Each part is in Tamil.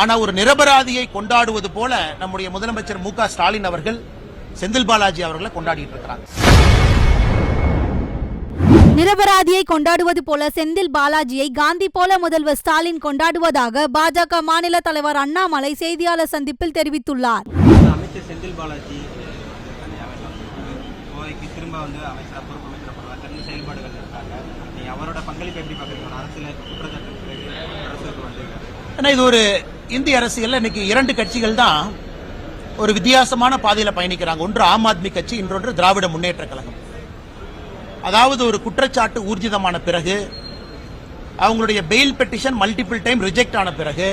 ஆனா ஒரு நிரபராதியை கொண்டாடுவது போல நம்முடைய முதலமைச்சர் மு க ஸ்டாலின் அவர்கள் செந்தில் பாலாஜி அவர்களை கொண்டாடிட்டு இருக்கிறாங்க. நிரபராதியை கொண்டாடுவது போல செந்தில் பாலாஜியை காந்தி போல முதல்வர் ஸ்டாலின் கொண்டாடுவதாக பாஜக மாநில தலைவர் அண்ணாமலை செய்தியாளர் சந்திப்பில் தெரிவித்துள்ளார். அமைச்சர் செந்தில் பாலாஜி திரும்ப அமைச்சராக பொறுப்பமைக்கப்படுவார். கல்வி செயல்பாடுகள் இருக்காங்க. நீங்க அவரோட பங்களிப்பு எப்படி பாக்குறீங்க? அரசியல் குற்றச்சாட்டு இது ஒரு இந்திய அரசியல் இன்னைக்கு இரண்டு கட்சிகள் தான் ஒரு வித்தியாசமான பாதையில் பயணிக்கிறாங்க. ஒன்று ஆம் ஆத்மி கட்சி, இன்னொன்று திராவிட முன்னேற்ற கழகம். அதாவது ஒரு குற்றச்சாட்டு ஊர்ஜிதமான பிறகு, அவங்களுடைய bail petition multiple time reject ஆன பிறகு,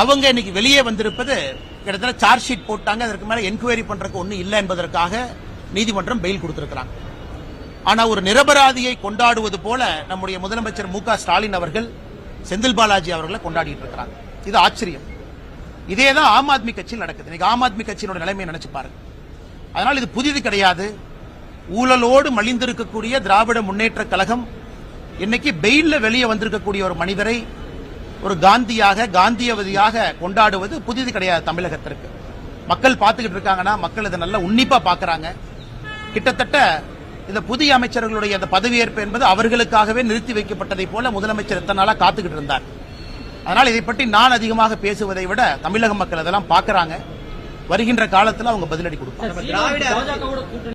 அவங்க இன்னைக்கு வெளியே வந்திருப்பது கிட்டத்தட்ட சார்ஜ் ஷீட் போட்டாங்க, அதற்கு மேல என்கொயரி பண்றதுக்கு ஒன்றும் இல்லை என்பதற்காக நீதிமன்றம் பெயில் கொடுத்திருக்கிறாங்க. ஆனா ஒரு நிரபராதியை கொண்டாடுவது போல நம்முடைய முதலமைச்சர் மு க ஸ்டாலின் அவர்கள் செந்தில் பாலாஜி அவர்களை கொண்டாடிட்டு இருக்கிறாங்க. இது ஆச்சரியம். இதேதான் ஆம் ஆத்மி கட்சியில் நடக்குது. இன்னைக்கு ஆம் ஆத்மி கட்சியோட நிலைமையை நினைச்சு பாருங்க. அதனால் இது புதிது கிடையாது. ஊழலோடு மலிந்திருக்கக்கூடிய திராவிட முன்னேற்ற கழகம் இன்னைக்கு பெயில்ல வெளியே வந்திருக்கக்கூடிய ஒரு மனிதரை ஒரு காந்தியாக, காந்தியவதியாக கொண்டாடுவது புதிது கிடையாது. தமிழகத்திற்கு மக்கள் பார்த்துக்கிட்டு இருக்காங்கன்னா, மக்கள் இதை நல்லா உன்னிப்பா பாக்குறாங்க. கிட்டத்தட்ட இந்த புதிய அமைச்சர்களுடைய அந்த பதவியேற்பு என்பது அவர்களுக்காகவே நிறுத்தி வைக்கப்பட்டதை போல முதலமைச்சர் எத்தனை நாளா காத்துக்கிட்டு இருந்தார். அதனால் இதை பற்றி நான் அதிகமாக பேசுவதை விட தமிழக மக்கள் அதெல்லாம் பார்க்கறாங்க. வருகின்ற காலத்தில் அவங்க பதிலடி கொடுப்பாங்க.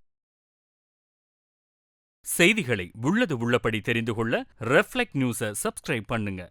செய்திகளை உள்ளது உள்ளபடி தெரிந்து கொள்ள ரெஃப்ளெக்ட் நியூஸை சப்ஸ்கிரைப் பண்ணுங்க.